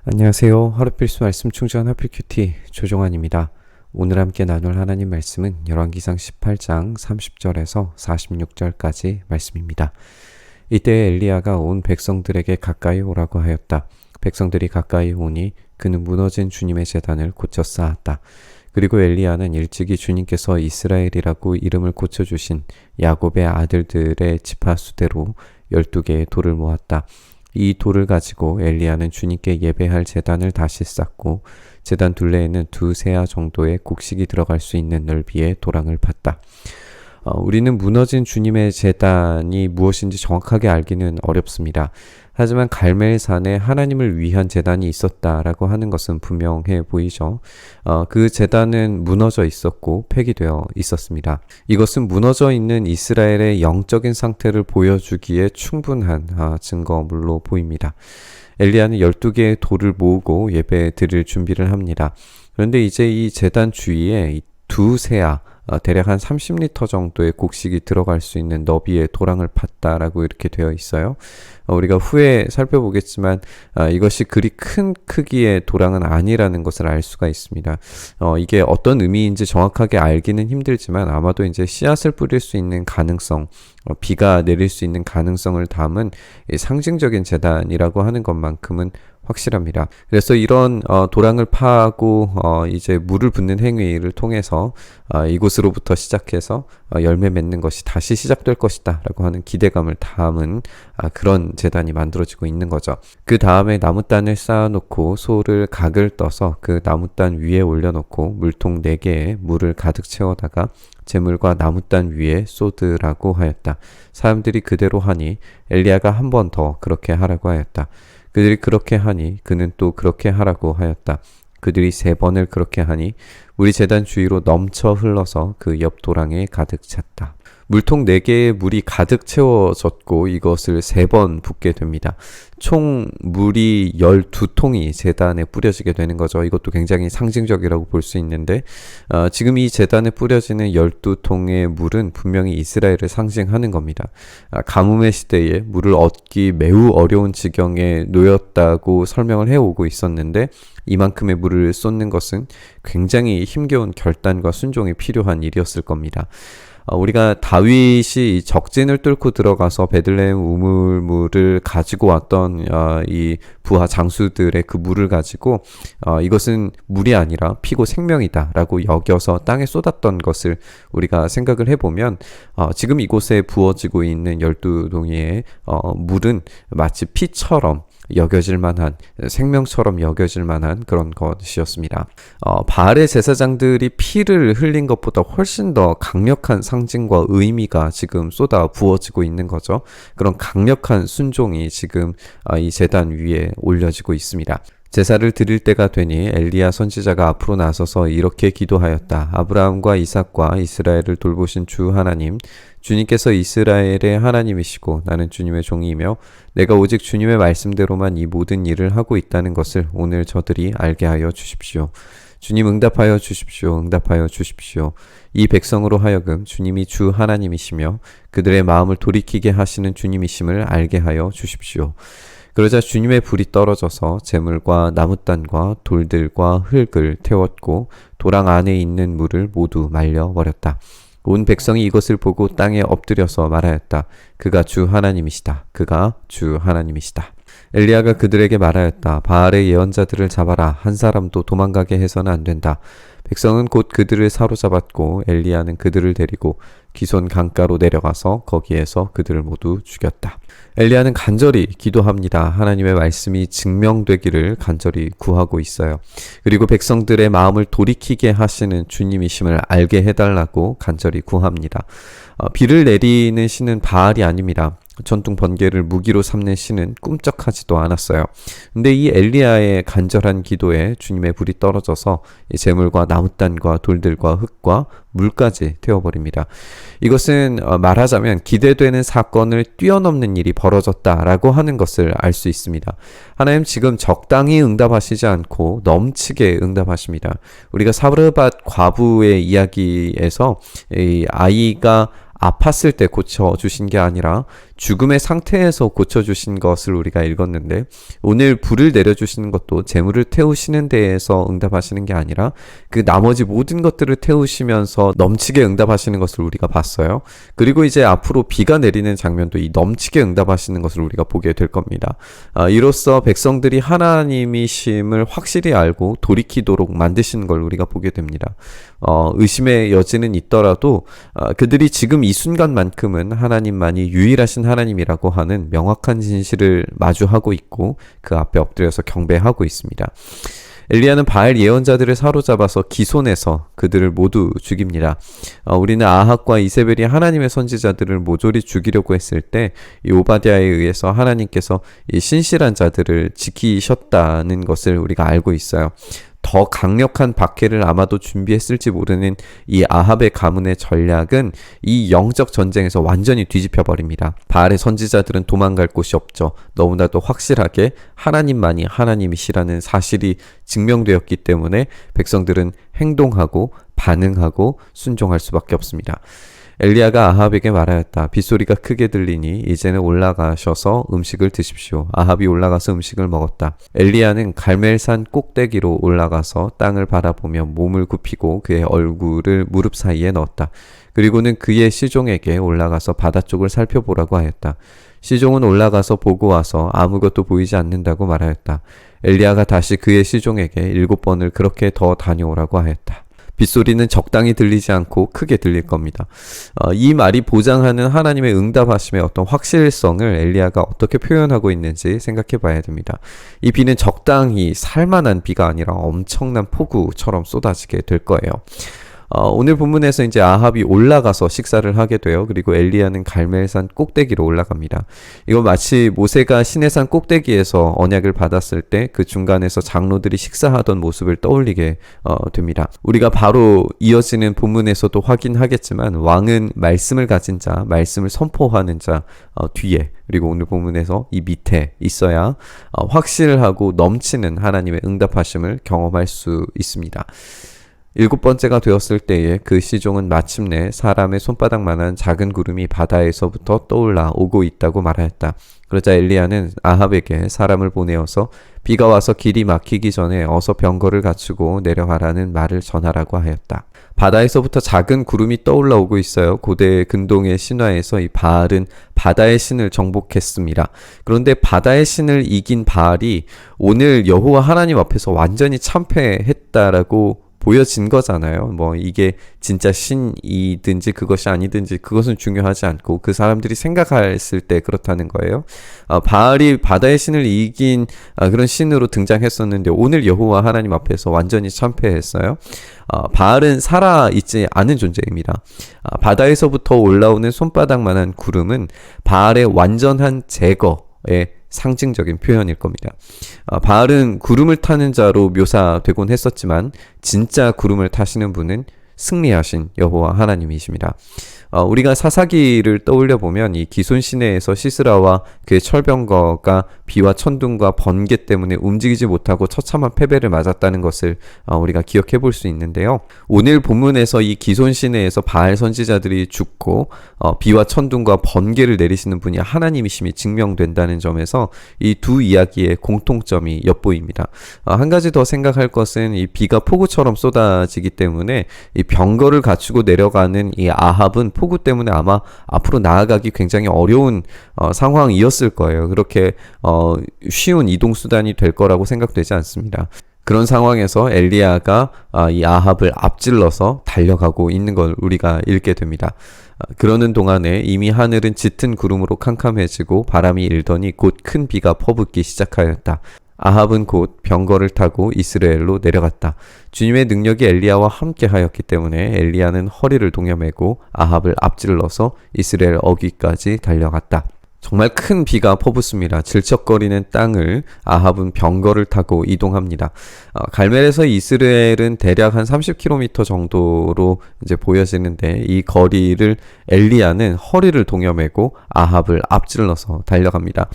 안녕하세요. 하루 필수 말씀 충전 하필 큐티 조종환입니다. 오늘 함께 나눌 하나님 말씀은 열왕기상 18장 30절에서 46절까지 말씀입니다. 이때 엘리야가 온 백성들에게 가까이 오라고 하였다. 백성들이 가까이 오니 그는 무너진 주님의 제단을 고쳐 쌓았다. 그리고 엘리야는 일찍이 주님께서 이스라엘이라고 이름을 고쳐주신 야곱의 아들들의 지파 수대로 12개의 돌을 모았다. 이 돌을 가지고 엘리야는 주님께 예배할 제단을 다시 쌓고 제단 둘레에는 2세아 정도의 곡식이 들어갈 수 있는 넓이의 도랑을 팠다. 우리는 무너진 주님의 제단이 무엇인지 정확하게 알기는 어렵습니다. 하지만 갈멜산에 하나님을 위한 제단이 있었다라고 하는 것은 분명해 보이죠. 그 제단은 무너져 있었고 폐기되어 있었습니다. 이것은 무너져 있는 이스라엘의 영적인 상태를 보여주기에 충분한 증거물로 보입니다. 엘리야는 12개의 돌을 모으고 예배 드릴 준비를 합니다. 그런데 이제 이 제단 주위에 2세아 대략 한 30리터 정도의 곡식이 들어갈 수 있는 너비의 도랑을 팠다라고 이렇게 되어 있어요. 우리가 후에 살펴보겠지만 이것이 그리 큰 크기의 도랑은 아니라는 것을 알 수가 있습니다. 이게 어떤 의미인지 정확하게 알기는 힘들지만 아마도 이제 씨앗을 뿌릴 수 있는 가능성, 비가 내릴 수 있는 가능성을 담은 상징적인 제단이라고 하는 것만큼은 확실합니다. 그래서 이런 도랑을 파고 이제 물을 붓는 행위를 통해서 이곳으로부터 시작해서 열매 맺는 것이 다시 시작될 것이다 라고 하는 기대감을 담은 그런 제단이 만들어지고 있는 거죠. 그 다음에 나무단을 쌓아놓고 소를 각을 떠서 그 나무단 위에 올려놓고 물통 4개에 물을 가득 채워다가 제물과 나무단 위에 쏟으라고 하였다. 사람들이 그대로 하니 엘리야가 한 번 더 그렇게 하라고 하였다. 그들이 그렇게 하니 그는 또 그렇게 하라고 하였다. 그들이 3번을 그렇게 하니 물이 제단 주위로 넘쳐 흘러서 그 옆 도랑에 가득 찼다. 물통 4개의 물이 가득 채워졌고 이것을 3번 붓게 됩니다. 총 물이 12통이 제단에 뿌려지게 되는 거죠. 이것도 굉장히 상징적이라고 볼 수 있는데 지금 이 제단에 뿌려지는 12통의 물은 분명히 이스라엘을 상징하는 겁니다. 가뭄의 시대에 물을 얻기 매우 어려운 지경에 놓였다고 설명을 해오고 있었는데 이만큼의 물을 쏟는 것은 굉장히 힘겨운 결단과 순종이 필요한 일이었을 겁니다. 우리가 다윗이 적진을 뚫고 들어가서 베들레헴 우물물을 가지고 왔던 이 부하 장수들의 그 물을 가지고 이것은 물이 아니라 피고 생명이다 라고 여겨서 땅에 쏟았던 것을 우리가 생각을 해보면 지금 이곳에 부어지고 있는 12동이의 물은 마치 피처럼 여겨질 만한, 생명처럼 여겨질 만한 그런 것이었습니다. 바알의 제사장들이 피를 흘린 것보다 훨씬 더 강력한 상징과 의미가 지금 쏟아 부어지고 있는 거죠. 그런 강력한 순종이 지금 이 제단 위에 올려지고 있습니다. 제사를 드릴 때가 되니 엘리야 선지자가 앞으로 나서서 이렇게 기도하였다. 아브라함과 이삭과 이스라엘을 돌보신 주 하나님, 주님께서 이스라엘의 하나님이시고 나는 주님의 종이며 내가 오직 주님의 말씀대로만 이 모든 일을 하고 있다는 것을 오늘 저들이 알게 하여 주십시오. 주님 응답하여 주십시오. 응답하여 주십시오. 이 백성으로 하여금 주님이 주 하나님이시며 그들의 마음을 돌이키게 하시는 주님이심을 알게 하여 주십시오. 그러자 주님의 불이 떨어져서 제물과 나무단과 돌들과 흙을 태웠고 도랑 안에 있는 물을 모두 말려버렸다. 온 백성이 이것을 보고 땅에 엎드려서 말하였다. 그가 주 하나님이시다. 그가 주 하나님이시다. 엘리야가 그들에게 말하였다. 바알의 예언자들을 잡아라. 한 사람도 도망가게 해서는 안 된다. 백성은 곧 그들을 사로잡았고 엘리야는 그들을 데리고 기손 강가로 내려가서 거기에서 그들을 모두 죽였다. 엘리야는 간절히 기도합니다. 하나님의 말씀이 증명되기를 간절히 구하고 있어요. 그리고 백성들의 마음을 돌이키게 하시는 주님이심을 알게 해달라고 간절히 구합니다. 비를 내리는 신은 바알이 아닙니다. 전통 번개를 무기로 삼는 신은 꿈쩍하지도 않았어요. 근데 이 엘리야의 간절한 기도에 주님의 불이 떨어져서 이 제물과 나무단과 돌들과 흙과 물까지 태워버립니다. 이것은 말하자면 기대되는 사건을 뛰어넘는 일이 벌어졌다라고 하는 것을 알 수 있습니다. 하나님 지금 적당히 응답하시지 않고 넘치게 응답하십니다. 우리가 사르밧 과부의 이야기에서 이 아이가 아팠을 때 고쳐주신 게 아니라 죽음의 상태에서 고쳐주신 것을 우리가 읽었는데, 오늘 불을 내려주시는 것도 재물을 태우시는 데에서 응답하시는 게 아니라 그 나머지 모든 것들을 태우시면서 넘치게 응답하시는 것을 우리가 봤어요. 그리고 이제 앞으로 비가 내리는 장면도 이 넘치게 응답하시는 것을 우리가 보게 될 겁니다. 이로써 백성들이 하나님이심을 확실히 알고 돌이키도록 만드시는 걸 우리가 보게 됩니다. 의심의 여지는 있더라도 그들이 지금 이 순간만큼은 하나님만이 유일하신 하나님이라고 하는 명확한 진실을 마주하고 있고 그 앞에 엎드려서 경배하고 있습니다. 엘리야는 바알 예언자들을 사로잡아서 기손해서 그들을 모두 죽입니다. 우리는 아합과 이세벨이 하나님의 선지자들을 모조리 죽이려고 했을 때 이 오바댜에 의해서 하나님께서 이 신실한 자들을 지키셨다는 것을 우리가 알고 있어요. 더 강력한 박해를 아마도 준비했을지 모르는 이 아합의 가문의 전략은 이 영적 전쟁에서 완전히 뒤집혀 버립니다. 바알의 선지자들은 도망갈 곳이 없죠. 너무나도 확실하게 하나님만이 하나님이시라는 사실이 증명되었기 때문에 백성들은 행동하고 반응하고 순종할 수밖에 없습니다. 엘리야가 아합에게 말하였다. 빗소리가 크게 들리니 이제는 올라가셔서 음식을 드십시오. 아합이 올라가서 음식을 먹었다. 엘리야는 갈멜산 꼭대기로 올라가서 땅을 바라보며 몸을 굽히고 그의 얼굴을 무릎 사이에 넣었다. 그리고는 그의 시종에게 올라가서 바다 쪽을 살펴보라고 하였다. 시종은 올라가서 보고 와서 아무것도 보이지 않는다고 말하였다. 엘리야가 다시 그의 시종에게 7번을 그렇게 더 다녀오라고 하였다. 빗소리는 적당히 들리지 않고 크게 들릴 겁니다. 이 말이 보장하는 하나님의 응답하심의 어떤 확실성을 엘리야가 어떻게 표현하고 있는지 생각해 봐야 됩니다. 이 비는 적당히 살만한 비가 아니라 엄청난 폭우처럼 쏟아지게 될 거예요. 오늘 본문에서 이제 아합이 올라가서 식사를 하게 돼요. 그리고 엘리야는 갈멜산 꼭대기로 올라갑니다. 이거 마치 모세가 시내산 꼭대기에서 언약을 받았을 때 그 중간에서 장로들이 식사하던 모습을 떠올리게 됩니다. 우리가 바로 이어지는 본문에서도 확인하겠지만 왕은 말씀을 가진 자, 말씀을 선포하는 자 뒤에, 그리고 오늘 본문에서 이 밑에 있어야 확실하고 넘치는 하나님의 응답하심을 경험할 수 있습니다. 7번째가 되었을 때에 그 시종은 마침내 사람의 손바닥만한 작은 구름이 바다에서부터 떠올라 오고 있다고 말하였다. 그러자 엘리야는 아합에게 사람을 보내어서 비가 와서 길이 막히기 전에 어서 병거를 갖추고 내려가라는 말을 전하라고 하였다. 바다에서부터 작은 구름이 떠올라 오고 있어요. 고대 근동의 신화에서 이 바알은 바다의 신을 정복했습니다. 그런데 바다의 신을 이긴 바알이 오늘 여호와 하나님 앞에서 완전히 참패했다라고 보여진 거잖아요. 뭐 이게 진짜 신이든지 그것이 아니든지 그것은 중요하지 않고 그 사람들이 생각했을 때 그렇다는 거예요. 바알이 바다의 신을 이긴 그런 신으로 등장했었는데 오늘 여호와 하나님 앞에서 완전히 참패했어요. 바알은 살아있지 않은 존재입니다. 바다에서부터 올라오는 손바닥만한 구름은 바알의 완전한 제거에 상징적인 표현일 겁니다. 바알은 구름을 타는 자로 묘사되곤 했었지만 진짜 구름을 타시는 분은 승리하신 여호와 하나님이십니다. 우리가 사사기를 떠올려 보면 이 기손 시내에서 시스라와 그의 철병거가 비와 천둥과 번개 때문에 움직이지 못하고 처참한 패배를 맞았다는 것을 우리가 기억해 볼 수 있는데요. 오늘 본문에서 이 기손 시내에서 바알 선지자들이 죽고 비와 천둥과 번개를 내리시는 분이 하나님이심이 증명된다는 점에서 이 두 이야기의 공통점이 엿보입니다. 한 가지 더 생각할 것은 이 비가 폭우처럼 쏟아지기 때문에 이 병거를 갖추고 내려가는 이 아합은 폭우 때문에 아마 앞으로 나아가기 굉장히 어려운 상황이었을 거예요. 그렇게 쉬운 이동 수단이 될 거라고 생각되지 않습니다. 그런 상황에서 엘리야가 이 아합을 앞질러서 달려가고 있는 걸 우리가 읽게 됩니다. 그러는 동안에 이미 하늘은 짙은 구름으로 캄캄해지고 바람이 일더니 곧 큰 비가 퍼붓기 시작하였다. 아합은 곧 병거를 타고 이스라엘로 내려갔다. 주님의 능력이 엘리야와 함께 하였기 때문에 엘리야는 허리를 동여매고 아합을 앞질러서 이스라엘 어귀까지 달려갔다. 정말 큰 비가 퍼붓습니다. 질척거리는 땅을 아합은 병거를 타고 이동합니다. 갈멜에서 이스라엘은 대략 한 30km 정도로 이제 보여지는데 이 거리를 엘리야는 허리를 동여매고 아합을 앞질러서 달려갑니다.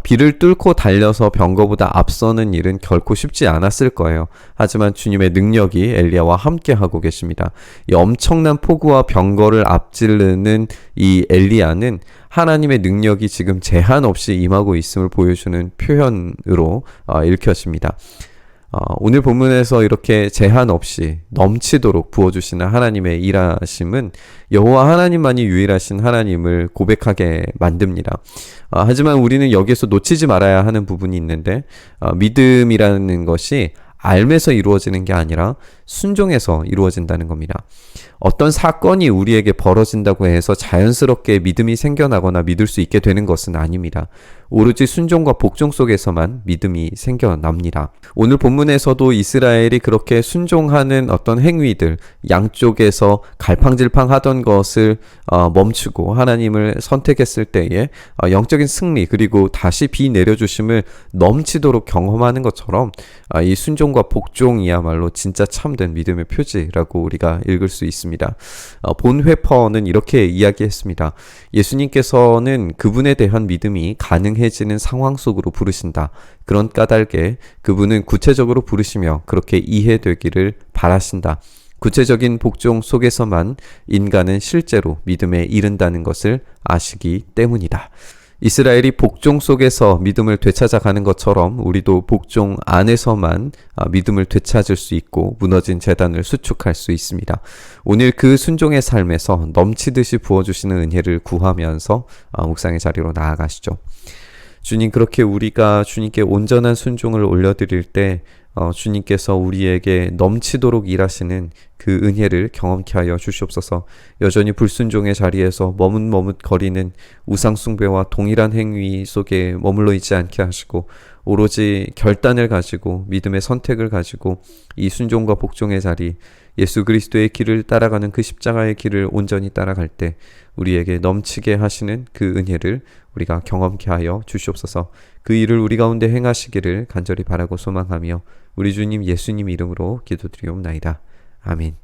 비를 뚫고 달려서 병거보다 앞서는 일은 결코 쉽지 않았을 거예요. 하지만 주님의 능력이 엘리야와 함께 하고 계십니다. 이 엄청난 폭우와 병거를 앞지르는 이 엘리야는 하나님의 능력이 지금 제한 없이 임하고 있음을 보여주는 표현으로 읽혀집니다. 오늘 본문에서 이렇게 제한 없이 넘치도록 부어주시는 하나님의 일하심은 여호와 하나님만이 유일하신 하나님을 고백하게 만듭니다. 하지만 우리는 여기에서 놓치지 말아야 하는 부분이 있는데, 믿음이라는 것이 알면서 이루어지는 게 아니라 순종해서 이루어진다는 겁니다. 어떤 사건이 우리에게 벌어진다고 해서 자연스럽게 믿음이 생겨나거나 믿을 수 있게 되는 것은 아닙니다. 오로지 순종과 복종 속에서만 믿음이 생겨납니다. 오늘 본문에서도 이스라엘이 그렇게 순종하는 어떤 행위들, 양쪽에서 갈팡질팡 하던 것을 멈추고 하나님을 선택했을 때에 영적인 승리, 그리고 다시 비 내려주심을 넘치도록 경험하는 것처럼 이 순종과 복종이야말로 진짜 참된 믿음의 표지라고 우리가 읽을 수 있습니다. 본회퍼는 이렇게 이야기했습니다. 예수님께서는 그분에 대한 믿음이 가능해지는 상황 속으로 부르신다. 그런 까닭에 그분은 구체적으로 부르시며 그렇게 이해되기를 바라신다. 구체적인 복종 속에서만 인간은 실제로 믿음에 이른다는 것을 아시기 때문이다. 이스라엘이 복종 속에서 믿음을 되찾아가는 것처럼 우리도 복종 안에서만 믿음을 되찾을 수 있고 무너진 재단을 수축할 수 있습니다. 오늘 그 순종의 삶에서 넘치듯이 부어주시는 은혜를 구하면서 묵상의 자리로 나아가시죠. 주님, 그렇게 우리가 주님께 온전한 순종을 올려드릴 때 주님께서 우리에게 넘치도록 일하시는 그 은혜를 경험케 하여 주시옵소서. 여전히 불순종의 자리에서 머뭇머뭇거리는 우상숭배와 동일한 행위 속에 머물러 있지 않게 하시고 오로지 결단을 가지고 믿음의 선택을 가지고 이 순종과 복종의 자리, 예수 그리스도의 길을 따라가는 그 십자가의 길을 온전히 따라갈 때 우리에게 넘치게 하시는 그 은혜를 우리가 경험케 하여 주시옵소서. 그 일을 우리 가운데 행하시기를 간절히 바라고 소망하며 우리 주님 예수님 이름으로 기도드리옵나이다. 아멘.